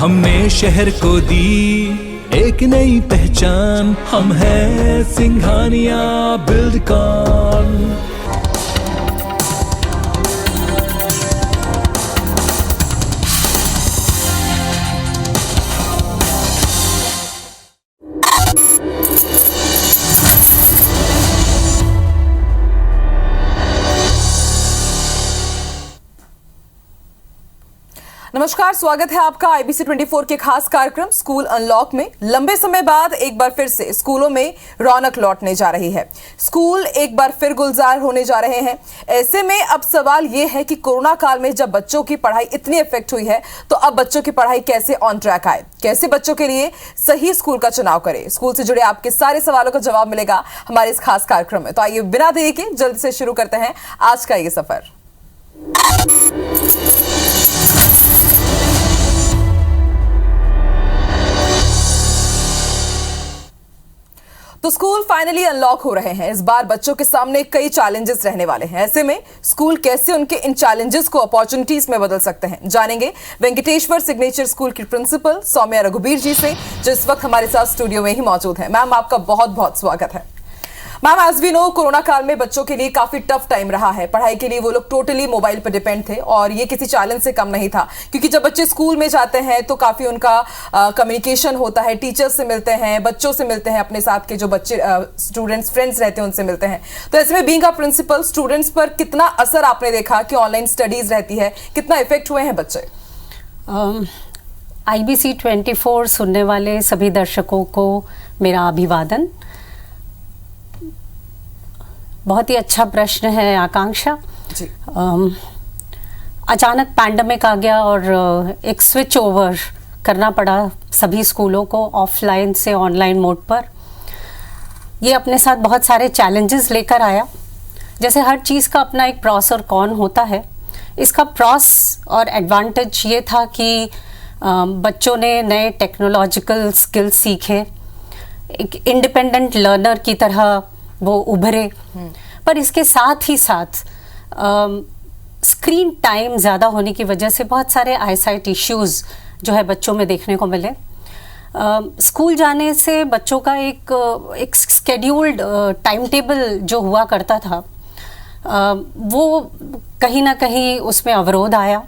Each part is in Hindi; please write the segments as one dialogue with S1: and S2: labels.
S1: हमने शहर को दी एक नई पहचान, हम हैं सिंघानिया बिल्डकॉन।
S2: नमस्कार, स्वागत है आपका IBC 24 के खास कार्यक्रम स्कूल अनलॉक में। लंबे समय बाद एक बार फिर से स्कूलों में रौनक लौटने जा रही है। स्कूल एक बार फिर गुलजार होने जा रहे हैं। ऐसे में अब सवाल यह है कि कोरोना काल में जब बच्चों की पढ़ाई इतनी इफेक्ट हुई है, तो अब बच्चों की पढ़ाई कैसे ऑन ट्रैक आए, कैसे बच्चों के लिए सही स्कूल का चुनाव करें। स्कूल से जुड़े आपके सारे सवालों का जवाब मिलेगा हमारे इस खास कार्यक्रम में। तो आइए बिना देरी के जल्दी से शुरू करते हैं आज का ये सफर। तो स्कूल फाइनली अनलॉक हो रहे हैं। इस बार बच्चों के सामने कई चैलेंजेस रहने वाले हैं। ऐसे में स्कूल कैसे उनके इन चैलेंजेस को अपॉर्चुनिटीज में बदल सकते हैं, जानेंगे वेंकटेश्वर सिग्नेचर स्कूल की प्रिंसिपल सौम्या रघुबीर जी से, जो इस वक्त हमारे साथ स्टूडियो में ही मौजूद है। मैम, आपका बहुत बहुत स्वागत है। Ma'am, as we know, corona काल में बच्चों के लिए काफी टफ टाइम रहा है। पढ़ाई के लिए वो लोग टोटली मोबाइल पर डिपेंड थे और ये किसी चैलेंज से कम नहीं था, क्योंकि जब बच्चे स्कूल में जाते हैं तो काफी उनका कम्युनिकेशन होता है, टीचर्स से मिलते हैं, बच्चों से मिलते हैं, अपने साथ के जो बच्चे स्टूडेंट्स फ्रेंड्स रहते हैं उनसे मिलते हैं। तो ऐसे में बीइंग अ प्रिंसिपल, स्टूडेंट्स पर कितना असर आपने देखा कि ऑनलाइन स्टडीज रहती है, कितना इफेक्ट हुए हैं बच्चे?
S3: IBC 24 सुनने वाले सभी दर्शकों को मेरा अभिवादन। बहुत ही अच्छा प्रश्न है आकांक्षा जी। अचानक पैंडेमिक आ गया और एक स्विच ओवर करना पड़ा सभी स्कूलों को ऑफलाइन से ऑनलाइन मोड पर। ये अपने साथ बहुत सारे चैलेंजेस लेकर आया। जैसे हर चीज़ का अपना एक प्रॉस और कॉन होता है। इसका प्रॉस और एडवांटेज ये था कि बच्चों ने नए टेक्नोलॉजिकल स्किल्स सीखे, एक इंडिपेंडेंट लर्नर की तरह वो उभरे। पर इसके साथ ही साथ स्क्रीन टाइम ज़्यादा होने की वजह से बहुत सारे आईसाइट इश्यूज़ जो है बच्चों में देखने को मिले। स्कूल जाने से बच्चों का एक स्केड्यूल्ड टाइम टेबल जो हुआ करता था, वो कहीं ना कहीं उसमें अवरोध आया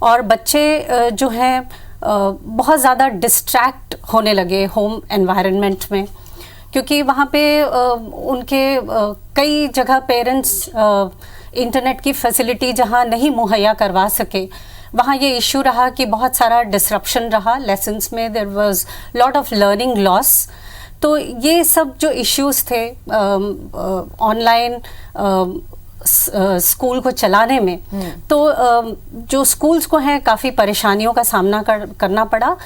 S3: और बच्चे जो हैं बहुत ज़्यादा डिस्ट्रैक्ट होने लगे होम एनवायरनमेंट में, क्योंकि वहाँ पे उनके कई जगह पेरेंट्स इंटरनेट की फैसिलिटी जहाँ नहीं मुहैया करवा सके, वहाँ ये इशू रहा कि बहुत सारा डिसरप्शन रहा लेसन्स में। There was lot of learning loss. तो ये सब जो इश्यूज थे ऑनलाइन स्कूल को चलाने में, तो जो स्कूल्स को हैं काफ़ी परेशानियों का सामना करना पड़ा।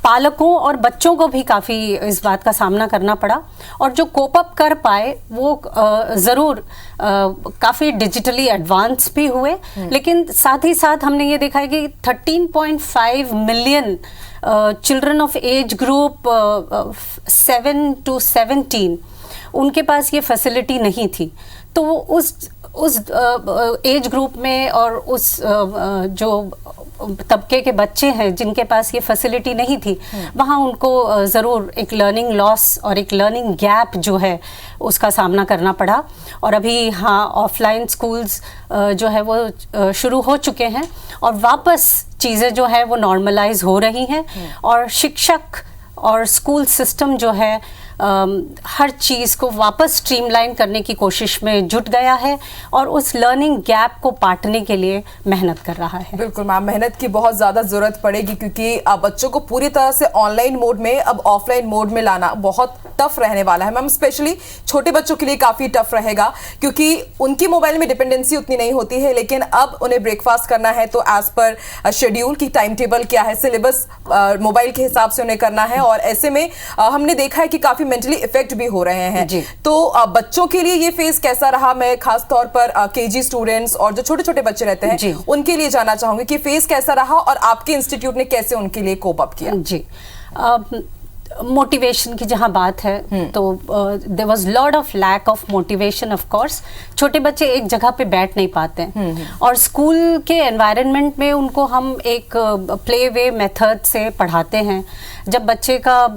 S3: पालकों और बच्चों को भी काफ़ी इस बात का सामना करना पड़ा और जो कोप अप कर पाए वो ज़रूर काफ़ी डिजिटली एडवांस भी हुए। लेकिन साथ ही साथ हमने ये देखा है कि 13.5 million children of age group 7 to 17 उनके पास ये फैसिलिटी नहीं थी। तो उस एज ग्रुप में और उस जो तबके के बच्चे हैं जिनके पास ये फैसिलिटी नहीं थी, वहाँ उनको ज़रूर एक लर्निंग लॉस और एक लर्निंग गैप जो है उसका सामना करना पड़ा। और अभी हाँ, ऑफलाइन स्कूल्स जो है वो शुरू हो चुके हैं और वापस चीज़ें जो है वो नॉर्मलाइज हो रही हैं और शिक्षक और स्कूल सिस्टम जो है हर चीज़ को वापस स्ट्रीमलाइन करने की कोशिश में जुट गया है और उस लर्निंग गैप को पाटने के लिए मेहनत कर रहा है।
S2: बिल्कुल मैम, मेहनत की बहुत ज़्यादा ज़रूरत पड़ेगी, क्योंकि बच्चों को पूरी तरह से ऑनलाइन मोड में अब ऑफलाइन मोड में लाना बहुत टफ रहने वाला है मैम। स्पेशली छोटे बच्चों के लिए काफ़ी टफ रहेगा, क्योंकि उनकी मोबाइल में डिपेंडेंसी उतनी नहीं होती है, लेकिन अब उन्हें ब्रेकफास्ट करना है तो एज पर शेड्यूल की टाइम टेबल क्या है, सिलेबस मोबाइल के हिसाब से उन्हें करना है। और ऐसे में हमने देखा है कि काफ़ी मेंटली इफेक्ट भी हो रहे हैं। तो बच्चों के लिए ये फेज कैसा रहा? मैं खास तौर पर केजी स्टूडेंट्स और जो छोटे छोटे बच्चे रहते हैं उनके लिए जानना चाहूंगी कि फेज कैसा रहा और आपके इंस्टीट्यूट ने कैसे उनके लिए कोप अप किया।
S3: जी, मोटिवेशन की जहाँ बात है तो there was lot of lack of motivation. Of course छोटे बच्चे एक जगह पे बैठ नहीं पाते हैं और स्कूल के एनवायरनमेंट में उनको हम एक प्ले वे मेथड से पढ़ाते हैं। जब बच्चे का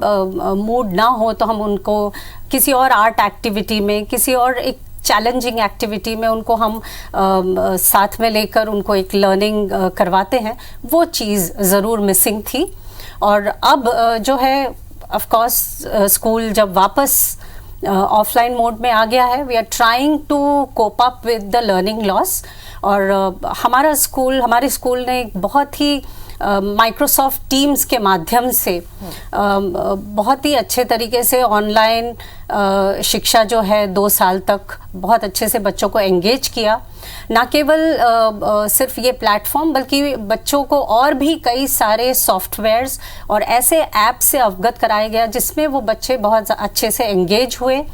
S3: मूड ना हो तो हम उनको किसी और आर्ट एक्टिविटी में, किसी और एक चैलेंजिंग एक्टिविटी में उनको हम साथ में लेकर उनको एक लर्निंग करवाते हैं। वो चीज़ ज़रूर मिसिंग थी। और अब जो है ऑफ कोर्स स्कूल जब वापस ऑफलाइन मोड में आ गया है, we are trying to cope up with the learning loss. और हमारे स्कूल ने एक बहुत ही माइक्रोसॉफ्ट टीम्स के माध्यम से बहुत ही अच्छे तरीके से ऑनलाइन शिक्षा जो है 2 साल तक बहुत अच्छे से बच्चों को एंगेज किया। ना केवल सिर्फ ये प्लेटफॉर्म बल्कि बच्चों को और भी कई सारे सॉफ्टवेयर्स और ऐसे ऐप से अवगत कराया गया जिसमें वो बच्चे बहुत अच्छे से एंगेज हुए।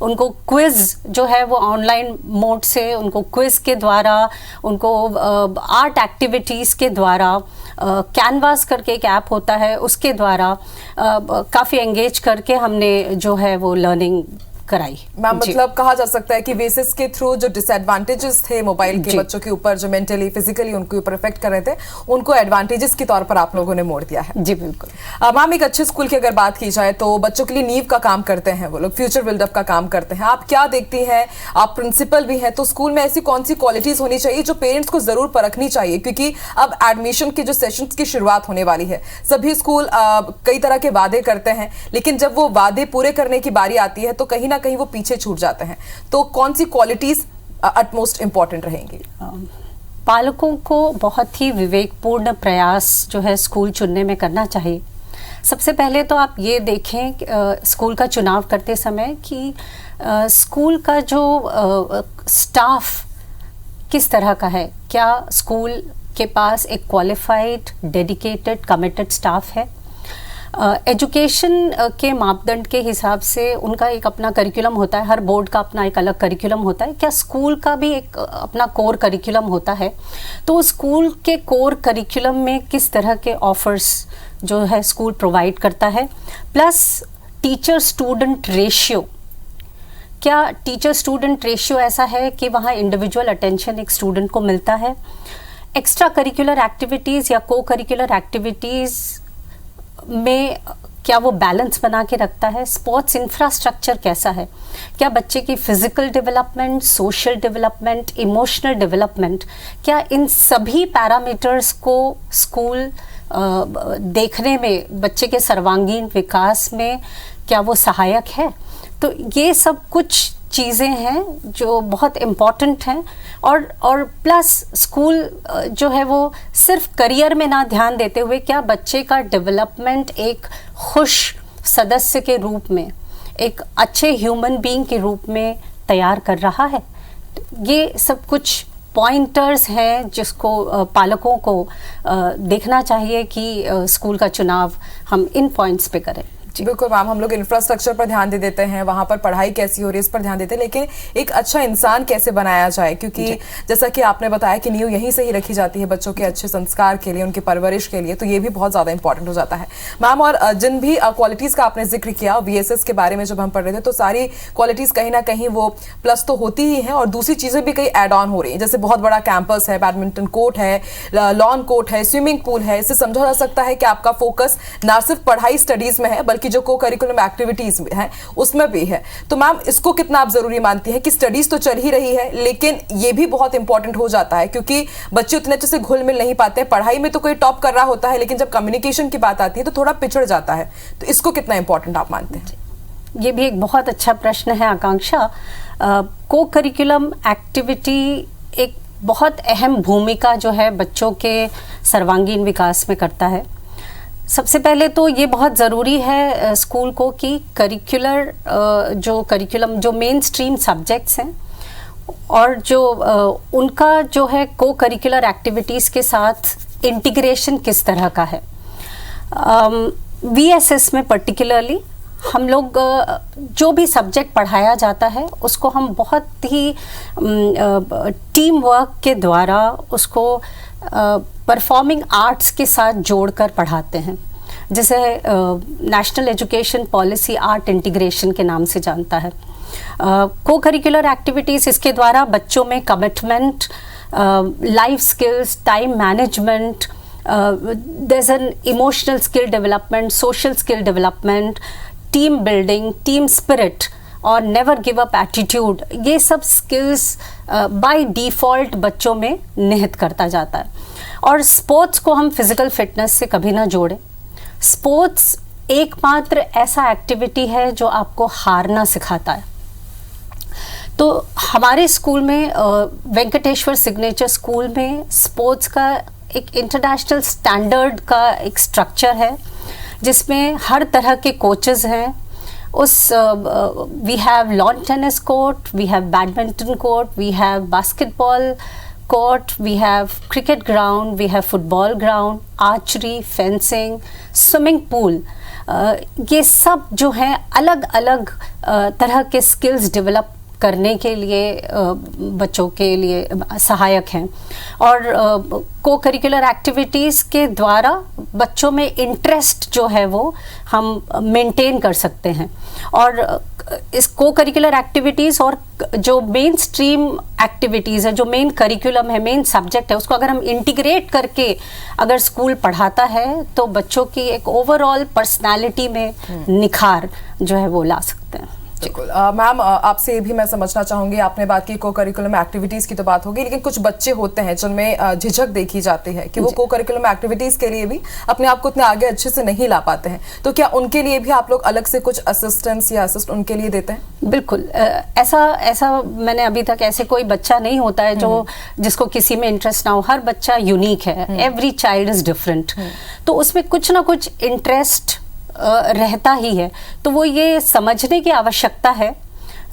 S3: उनको क्विज़ जो है वो ऑनलाइन मोड से, उनको क्विज़ के द्वारा, उनको आर्ट एक्टिविटीज़ के द्वारा, कैनवास करके एक ऐप होता है उसके द्वारा काफ़ी एंगेज करके हमने जो है वो लर्निंग कराई।
S2: मैम मतलब कहा जा सकता है कि वेसिस के थ्रू जो डिसएडवांटेजेस थे मोबाइल के बच्चों के ऊपर, जो मेंटली फिजिकली उनके ऊपर इफेक्ट कर रहे थे, उनको एडवांटेजेस के तौर पर आप लोगों ने मोड़ दिया है।
S3: जी बिल्कुल।
S2: मैम एक अच्छे स्कूल की अगर बात की जाए तो बच्चों के लिए नींव का काम करते हैं वो लोग, फ्यूचर बिल्डअप का काम करते हैं। आप क्या देखती हैं, आप प्रिंसिपल भी हैं, तो स्कूल में ऐसी कौन सी क्वालिटीज होनी चाहिए जो पेरेंट्स को जरूर परखनी चाहिए? क्योंकि अब एडमिशन के जो सेशंस की शुरुआत होने वाली है, सभी स्कूल कई तरह के वादे करते हैं, लेकिन जब वो वादे पूरे करने की बारी आती है तो कहीं ना कहीं वो पीछे छूट जाते हैं। तो कौन सी क्वालिटीज अटमोस्ट इंपॉर्टेंट रहेंगी?
S3: पालकों को बहुत ही विवेकपूर्ण प्रयास जो है स्कूल चुनने में करना चाहिए। सबसे पहले तो आप ये देखें स्कूल का चुनाव करते समय कि स्कूल का जो स्टाफ किस तरह का है। क्या स्कूल के पास एक क्वालिफाइड, डेडिकेटेड, कमिटेड स्टाफ है? एजुकेशन के मापदंड के हिसाब से उनका एक अपना करिकुलम होता है, हर बोर्ड का अपना एक अलग करिकुलम होता है। क्या स्कूल का भी एक अपना कोर करिकुलम होता है? तो स्कूल के कोर करिकुलम में किस तरह के ऑफर्स जो है स्कूल प्रोवाइड करता है, प्लस टीचर स्टूडेंट रेशियो। क्या टीचर स्टूडेंट रेशियो ऐसा है कि वहाँ इंडिविजुअल अटेंशन एक स्टूडेंट को मिलता है? एक्स्ट्रा करिकुलर एक्टिविटीज़ या को करिकुलर एक्टिविटीज़ में क्या वो बैलेंस बना के रखता है? स्पोर्ट्स इंफ्रास्ट्रक्चर कैसा है? क्या बच्चे की physical development, social development, emotional development, क्या इन सभी पैरामीटर्स को स्कूल देखने में, बच्चे के सर्वांगीण विकास में क्या वो सहायक है? तो ये सब कुछ चीज़ें हैं जो बहुत इम्पॉर्टेंट हैं। और प्लस स्कूल जो है वो सिर्फ करियर में ना ध्यान देते हुए क्या बच्चे का डेवलपमेंट एक खुश सदस्य के रूप में, एक अच्छे ह्यूमन बीइंग के रूप में तैयार कर रहा है? ये सब कुछ पॉइंटर्स हैं जिसको पालकों को देखना चाहिए कि स्कूल का चुनाव हम इन पॉइंट्स पे करें।
S2: बिल्कुल मैम, हम लोग इंफ्रास्ट्रक्चर पर ध्यान दे देते हैं, वहां पर पढ़ाई कैसी हो रही है इस पर ध्यान देते हैं, लेकिन एक अच्छा इंसान कैसे बनाया जाए, क्योंकि जैसा कि आपने बताया कि नींव यहीं से ही रखी जाती है बच्चों के अच्छे संस्कार के लिए, उनकी परवरिश के लिए, तो ये भी बहुत ज्यादा इंपॉर्टेंट हो जाता है मैम। और जिन भी क्वालिटीज का आपने जिक्र किया VSS के बारे में जब हम पढ़ रहे थे, तो सारी क्वालिटीज कहीं ना कहीं वो प्लस तो होती ही है और दूसरी चीजें भी कई एड ऑन हो रही है, जैसे बहुत बड़ा कैंपस है, बैडमिंटन कोर्ट है, लॉन कोर्ट है, स्विमिंग पूल है। इससे समझा जा सकता है कि आपका फोकस ना सिर्फ पढ़ाई स्टडीज में है बल्कि जो को करिकुलम एक्टिविटीज है उसमें भी है। तो मैम इसको कितना आप जरूरी मानती हैं कि स्टडीज तो चल ही रही है लेकिन ये भी बहुत इंपॉर्टेंट हो जाता है, क्योंकि बच्चे उतने अच्छे से घुल मिल नहीं पाते हैं। पढ़ाई में तो कोई टॉप कर रहा होता है लेकिन जब कम्युनिकेशन की बात आती है तो थोड़ा पिछड़ जाता है, तो इसको कितना इंपॉर्टेंट आप मानते हैं?
S3: ये भी एक बहुत अच्छा प्रश्न है आकांक्षा। को करिकुलम एक्टिविटी एक बहुत अहम भूमिका जो है बच्चों के सर्वांगीण विकास में करता है। सबसे पहले तो ये बहुत ज़रूरी है स्कूल को कि करिकुलम जो मेन स्ट्रीम सब्जेक्ट्स हैं और जो उनका जो है को करिकुलर एक्टिविटीज़ के साथ इंटीग्रेशन किस तरह का है। VSS में पर्टिकुलरली हम लोग जो भी सब्जेक्ट पढ़ाया जाता है उसको हम बहुत ही टीम वर्क के द्वारा उसको परफॉर्मिंग आर्ट्स के साथ जोड़कर पढ़ाते हैं। जिसे national education policy art integration के नाम से जानता है। को करिकुलर एक्टिविटीज़ इसके द्वारा बच्चों में commitment, life skills, time management, there's an emotional skill development, social skill development, team building, team spirit और नेवर गिव अप एटीट्यूड, ये सब स्किल्स बाय डिफ़ॉल्ट बच्चों में निहित करता जाता है। और स्पोर्ट्स को हम फिज़िकल फिटनेस से कभी ना जोड़ें। स्पोर्ट्स एकमात्र ऐसा एक्टिविटी है जो आपको हारना सिखाता है। तो हमारे स्कूल में वेंकटेश्वर सिग्नेचर स्कूल में स्पोर्ट्स का एक इंटरनेशनल स्टैंडर्ड का एक स्ट्रक्चर है, जिसमें हर तरह के कोचेस हैं। We have lawn tennis court, we have badminton court, we have basketball court, we have cricket ground, we have football ground, archery, fencing, swimming pool. ये सब जो हैं अलग अलग तरह के स्किल्स डेवलप करने के लिए बच्चों के लिए सहायक हैं। और को करिकुलर एक्टिविटीज़ के द्वारा बच्चों में इंटरेस्ट जो है वो हम मेंटेन कर सकते हैं। और इस को करिकुलर एक्टिविटीज़ और जो मेन स्ट्रीम एक्टिविटीज़ है, जो मेन करिकुलम है, मेन सब्जेक्ट है, उसको अगर हम इंटीग्रेट करके अगर स्कूल पढ़ाता है तो बच्चों की एक ओवरऑल पर्सनालिटी में निखार जो है वो ला सकते हैं।
S2: बिल्कुल। मैम, आपसे भी मैं समझना चाहूंगी, आपने बात की को करिकुलम एक्टिविटीज की तो बात होगी, लेकिन कुछ बच्चे होते हैं जिनमें झिझक देखी जाती है कि वो को करिकुलम एक्टिविटीज के लिए भी अपने आप को इतने आगे अच्छे से नहीं ला पाते हैं, तो क्या उनके लिए भी आप लोग अलग से कुछ असिस्टेंस या असिस्ट उनके लिए देते हैं?
S3: बिल्कुल। ऐसा मैंने अभी तक ऐसे कोई बच्चा नहीं होता है जो जिसको किसी में इंटरेस्ट ना हो। हर बच्चा यूनिक है, एवरी चाइल्ड इज डिफरेंट, तो उसमें कुछ ना कुछ इंटरेस्ट रहता ही है। तो वो ये समझने की आवश्यकता है,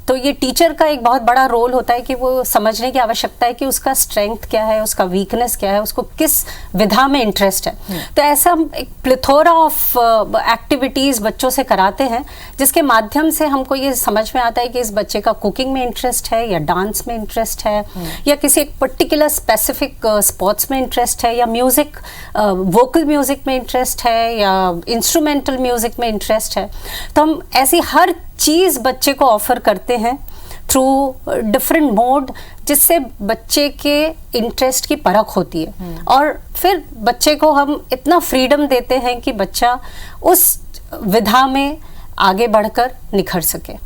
S3: तो ये टीचर का एक बहुत बड़ा रोल होता है कि वो समझने की आवश्यकता है कि उसका स्ट्रेंथ क्या है, उसका वीकनेस क्या है, उसको किस विधा में इंटरेस्ट है। तो ऐसा हम एक प्लेथोरा ऑफ एक्टिविटीज़ बच्चों से कराते हैं, जिसके माध्यम से हमको ये समझ में आता है कि इस बच्चे का कुकिंग में इंटरेस्ट है, या डांस में इंटरेस्ट है, या किसी एक पर्टिकुलर स्पेसिफिक स्पोर्ट्स में इंटरेस्ट है, या म्यूज़िक, वोकल म्यूज़िक में इंटरेस्ट है, या इंस्ट्रूमेंटल म्यूज़िक में इंटरेस्ट है। तो हम ऐसी हर चीज़ बच्चे को ऑफर करते हैं थ्रू डिफरेंट मोड, जिससे बच्चे के इंटरेस्ट की परख होती है। और फिर बच्चे को हम इतना फ्रीडम देते हैं कि बच्चा उस विधा में आगे बढ़कर निखर सके।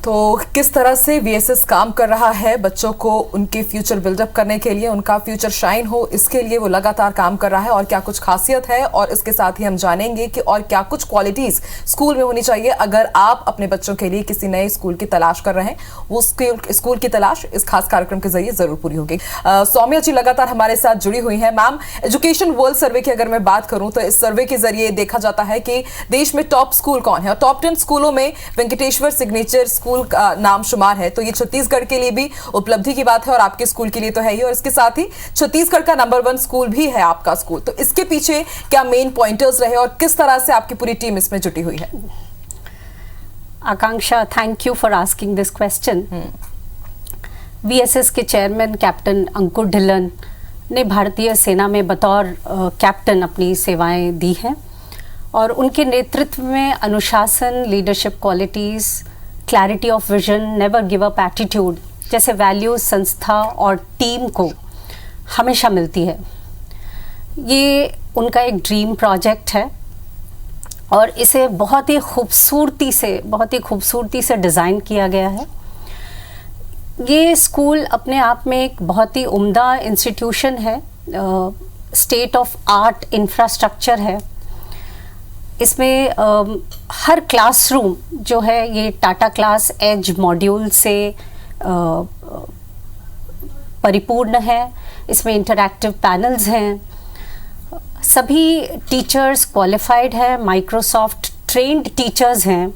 S2: तो किस तरह से वीएसएस काम कर रहा है बच्चों को उनके फ्यूचर बिल्डअप करने के लिए, उनका फ्यूचर शाइन हो, इसके लिए वो लगातार काम कर रहा है, और क्या कुछ खासियत है, और इसके साथ ही हम जानेंगे कि और क्या कुछ क्वालिटीज स्कूल में होनी चाहिए अगर आप अपने बच्चों के लिए किसी नए स्कूल की तलाश कर रहे हैं। वो स्कूल की तलाश इस खास कार्यक्रम के जरिए जरूर पूरी होगी। सौम्या जी लगातार हमारे साथ जुड़ी हुई है। मैम, एजुकेशन वर्ल्ड सर्वे की अगर मैं बात करूं तो इस सर्वे के जरिए देखा जाता है कि देश में टॉप स्कूल कौन है, और टॉप 10 स्कूलों में वेंकटेश्वर सिग्नेचर स्कूल का नाम शुमार है। तो ये छत्तीसगढ़ के लिए भी उपलब्धि की बात है, और आपके स्कूल के लिए तो है ही, और इसके साथ ही छत्तीसगढ़ का नंबर 1 स्कूल भी है आपका स्कूल। तो इसके पीछे क्या मेन पॉइंटर्स रहे, और किस तरह से आपकी पूरी टीम इसमें जुटी हुई है?
S3: Akanksha, thank you for asking this question. VSS के चेयरमैन कैप्टन अंकुर ढिल्लन ने भारतीय सेना में बतौर कैप्टन अपनी सेवाएं दी हैं, और उनके नेतृत्व में अनुशासन, leadership qualities, clarity of vision, never give up attitude जैसे वैल्यूज संस्था और टीम को हमेशा मिलती है। ये उनका एक ड्रीम प्रोजेक्ट है, और इसे बहुत ही खूबसूरती से डिज़ाइन किया गया है। ये स्कूल अपने आप में एक बहुत ही उम्दा इंस्टीट्यूशन है, स्टेट ऑफ आर्ट इंफ्रास्ट्रक्चर है। इसमें हर क्लासरूम जो है ये टाटा क्लास एज मॉड्यूल से परिपूर्ण है। इसमें इंटरैक्टिव पैनल्स हैं, सभी टीचर्स क्वालिफाइड है, माइक्रोसॉफ्ट ट्रेंड टीचर्स हैं।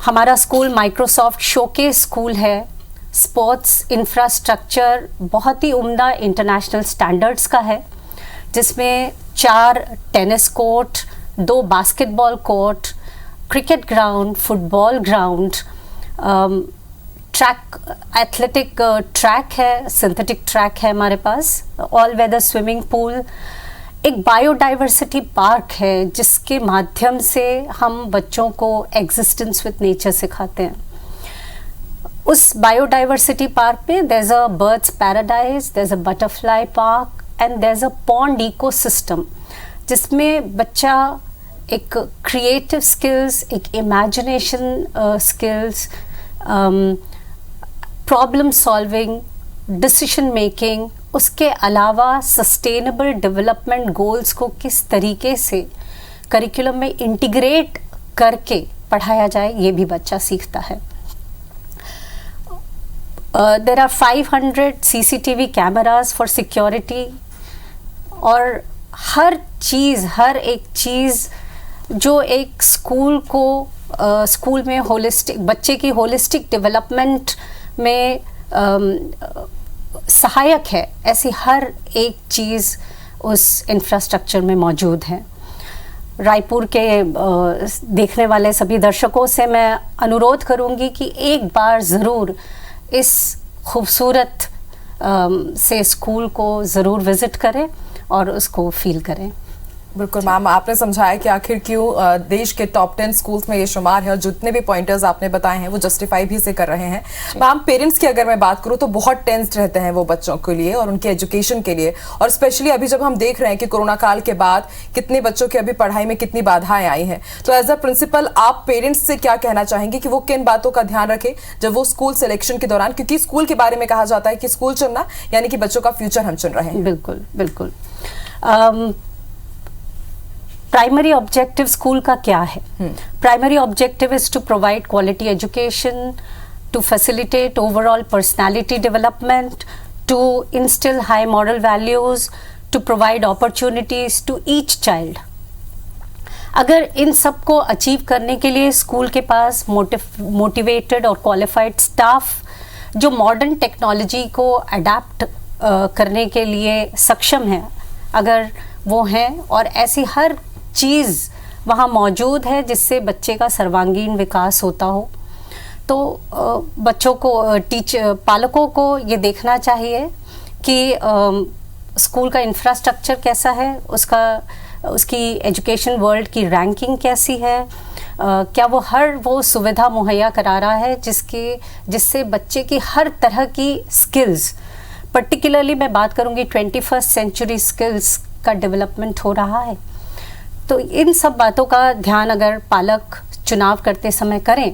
S3: हमारा स्कूल माइक्रोसॉफ्ट शोकेस स्कूल है। स्पोर्ट्स इंफ्रास्ट्रक्चर बहुत ही उम्दा इंटरनेशनल स्टैंडर्ड्स का है, जिसमें 4 tennis court, 2 basketball court, cricket ground, football ground, track, athletic track है, सिंथेटिक ट्रैक है हमारे पास, ऑल वेदर स्विमिंग पूल, एक बायोडाइवर्सिटी पार्क है जिसके माध्यम से हम बच्चों को एग्जिस्टेंस विद नेचर सिखाते हैं। उस बायोडाइवर्सिटी पार्क में there is a birds paradise, there is a butterfly park and there is a pond ecosystem, जिसमें बच्चा एक क्रिएटिव स्किल्स, एक imagination skills, problem solving, decision making, उसके अलावा सस्टेनेबल डेवलपमेंट गोल्स को किस तरीके से करिकुलम में इंटीग्रेट करके पढ़ाया जाए, ये भी बच्चा सीखता है। There are 500 CCTV cameras for security, और हर एक चीज़ जो एक स्कूल को स्कूल में होलिस्टिक बच्चे की होलिस्टिक डेवलपमेंट में सहायक है, ऐसी हर एक चीज़ उस इंफ्रास्ट्रक्चर में मौजूद है। रायपुर के देखने वाले सभी दर्शकों से मैं अनुरोध करूंगी कि एक बार ज़रूर इस खूबसूरत से स्कूल को ज़रूर विज़िट करें और उसको फील करें।
S2: बिल्कुल मैम, आपने समझाया कि आखिर क्यों देश के टॉप 10 स्कूल्स में ये शुमार है, और जितने भी पॉइंटर्स आपने बताए हैं वो जस्टिफाई भी से कर रहे हैं। मैम, पेरेंट्स की अगर मैं बात करूं तो बहुत टेंस्ड रहते हैं वो बच्चों के लिए और उनके एजुकेशन के लिए, और स्पेशली अभी जब हम देख रहे हैं कि कोरोना काल के बाद कितने बच्चों की अभी पढ़ाई में कितनी बाधाएं आई हैं, तो एज अ प्रिंसिपल आप पेरेंट्स से क्या कहना चाहेंगे कि वो किन बातों का ध्यान रखें जब वो स्कूल सिलेक्शन के दौरान, क्योंकि स्कूल के बारे में कहा जाता है कि स्कूल चुनना यानी कि बच्चों का फ्यूचर हम चुन रहे हैं।
S3: बिल्कुल बिल्कुल। प्राइमरी ऑब्जेक्टिव स्कूल का क्या है? Primary objective is to provide quality education, to facilitate overall personality development, to instil high moral values, to provide opportunities to each child. अगर इन सब को अचीव करने के लिए स्कूल के पास मोटिवेटेड और क्वालिफाइड स्टाफ जो मॉडर्न टेक्नोलॉजी को अडेप्ट करने के लिए सक्षम है, अगर वो हैं और ऐसी हर चीज़ वहाँ मौजूद है जिससे बच्चे का सर्वांगीण विकास होता हो, तो बच्चों को पालकों को ये देखना चाहिए कि स्कूल का इंफ्रास्ट्रक्चर कैसा है, उसकी एजुकेशन वर्ल्ड की रैंकिंग कैसी है, क्या वो सुविधा मुहैया करा रहा है जिससे बच्चे की हर तरह की स्किल्स, पर्टिकुलरली मैं बात करूँगी 21st सेंचुरी स्किल्स का डेवलपमेंट हो रहा है। तो इन सब बातों का ध्यान अगर पालक चुनाव करते समय करें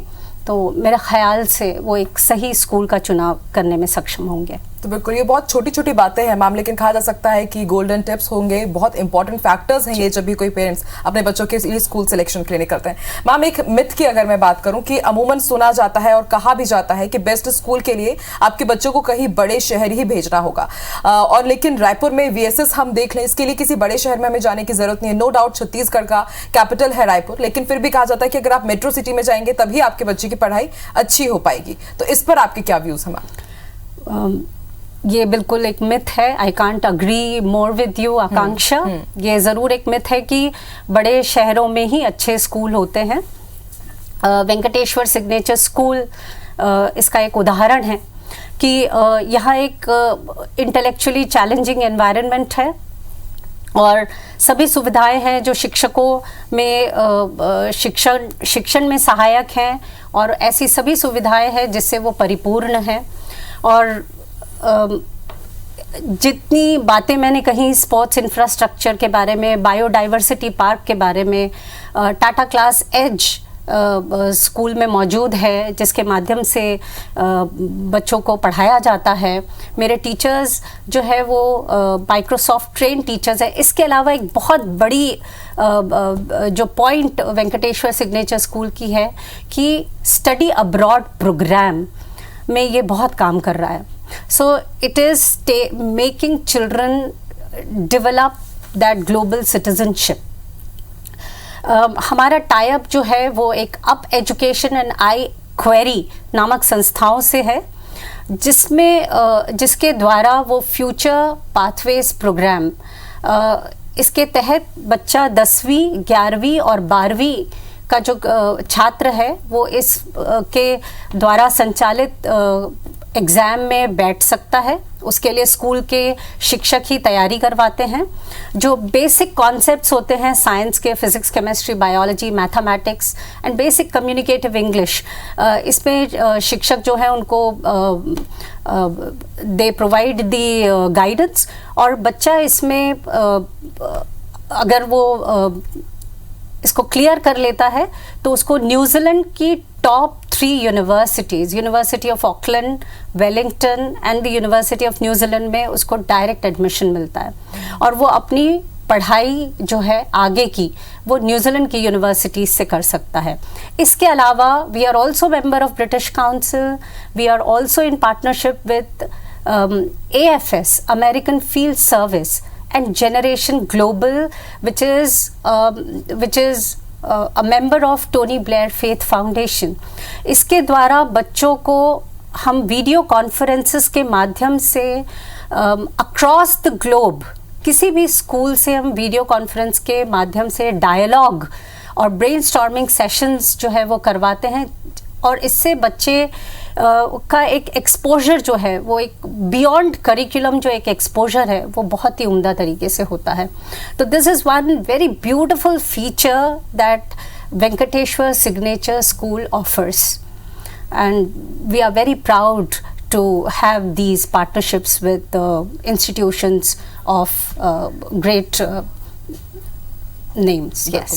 S3: तो मेरे ख्याल से वो एक सही स्कूल का चुनाव करने में सक्षम होंगे।
S2: तो बिल्कुल ये बहुत छोटी छोटी बातें हैं मैम, लेकिन कहा जा सकता है कि गोल्डन टिप्स होंगे, बहुत इंपॉर्टेंट फैक्टर्स हैं ये जब भी कोई पेरेंट्स अपने बच्चों के लिए स्कूल सिलेक्शन के लिए करते हैं। मैम, एक मिथ की अगर मैं बात करूं कि अमूमन सुना जाता है और कहा भी जाता है कि बेस्ट स्कूल के लिए आपके बच्चों को कहीं बड़े शहर ही भेजना होगा, और लेकिन रायपुर में VSS हम देख लें, इसके लिए किसी बड़े शहर में हमें जाने की जरूरत नहीं है। नो डाउट छत्तीसगढ़ का कैपिटल है रायपुर, लेकिन फिर भी कहा जाता है कि अगर आप मेट्रो सिटी में जाएंगे तभी आपके बच्चे की पढ़ाई अच्छी हो पाएगी। तो इस पर आपके क्या व्यूज हैं मैम?
S3: ये बिल्कुल एक मिथ है। I can't agree more with you Akanksha. ये ज़रूर एक मिथ है कि बड़े शहरों में ही अच्छे स्कूल होते हैं। वेंकटेश्वर सिग्नेचर स्कूल इसका एक उदाहरण है कि यहाँ एक इंटेलेक्चुअली चैलेंजिंग एनवायरनमेंट है और सभी सुविधाएं हैं जो शिक्षकों में शिक्षण में सहायक हैं, और ऐसी सभी सुविधाएं हैं जिससे वो परिपूर्ण हैं। और जितनी बातें मैंने कही स्पोर्ट्स इंफ्रास्ट्रक्चर के बारे में, बायोडाइवर्सिटी पार्क के बारे में, टाटा क्लास एज स्कूल में मौजूद है जिसके माध्यम से बच्चों को पढ़ाया जाता है। मेरे टीचर्स जो है वो माइक्रोसॉफ्ट ट्रेन टीचर्स है। इसके अलावा एक बहुत बड़ी जो पॉइंट वेंकटेश्वर सिग्नेचर स्कूल की है कि स्टडी अब्रॉड प्रोग्राम में ये बहुत काम कर रहा है। So it is making children develop that global citizenship. हमारा टाई अप जो है वो एक up education and I query नामक संस्थाओं से है, जिसके द्वारा वो फ्यूचर पाथवेज प्रोग्राम, इसके तहत बच्चा 10वीं 11वीं और 12वीं का जो छात्र है वो इस के द्वारा संचालित एग्ज़ाम में बैठ सकता है। उसके लिए स्कूल के शिक्षक ही तैयारी करवाते हैं। जो बेसिक कॉन्सेप्ट्स होते हैं साइंस के, physics, chemistry, biology, mathematics and basic communicative English, इसमें शिक्षक जो है उनको दे प्रोवाइड दी गाइडेंस, और बच्चा इसमें अगर वो इसको क्लियर कर लेता है तो उसको न्यूजीलैंड की top 3 universities, university of Auckland, Wellington and the university of New Zealand में उसको डायरेक्ट एडमिशन मिलता है, और वो अपनी पढ़ाई जो है आगे की वो न्यूजीलैंड की यूनिवर्सिटीज़ से कर सकता है। इसके अलावा we are also member of British Council, we are also in partnership with AFS, American Field Service, and Generation Global, which is a member of Tony Blair Faith Foundation. इसके द्वारा बच्चों को हम वीडियो कॉन्फ्रेंसेस के माध्यम से अक्रॉस द ग्लोब, किसी भी स्कूल से हम वीडियो कॉन्फ्रेंस के माध्यम से डायलॉग और ब्रेनस्टॉर्मिंग सेशंस जो है वो करवाते हैं, और इससे बच्चे का एक एक्सपोजर जो है वो एक बियॉन्ड करिकुलम जो एक एक्सपोजर है वो बहुत ही उम्दा तरीके से होता है। तो this is one very beautiful feature that Venkateshwar signature school offers, and we are very proud to have these partnerships with institutions of great names. Yes.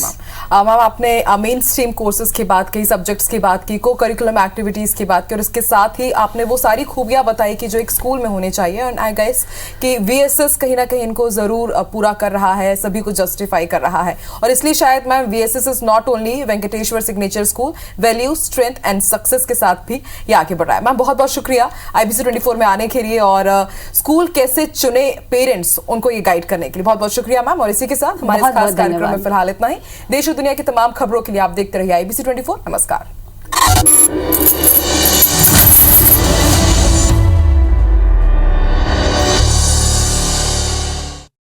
S2: Ma'am आपने मेन स्ट्रीम कोर्सेज की बात की, सब्जेक्ट्स की बात की, को करिकुलम एक्टिविटीज़ की बात की, और इसके साथ ही आपने वो सारी खूबियाँ बताई कि जो एक स्कूल में होने चाहिए, एंड आई गेस कि VSS कहीं ना कहीं इनको ज़रूर पूरा कर रहा है, सभी को जस्टिफाई कर रहा है, और इसलिए शायद ma'am VSS is not only Venkateshwar signature school, value, strength and success के साथ भी ये आगे बढ़ रहा है। मैम बहुत बहुत शुक्रिया IBC 24 में आने के लिए, और स्कूल कैसे चुने पेरेंट्स उनको ये गाइड करने के लिए बहुत बहुत शुक्रिया मैम। और इसी के साथ हमारे इस खास कार्यक्रम में फिलहाल इतना ही। देश और दुनिया की तमाम खबरों के लिए आप देखते रहिए IBC 24। नमस्कार।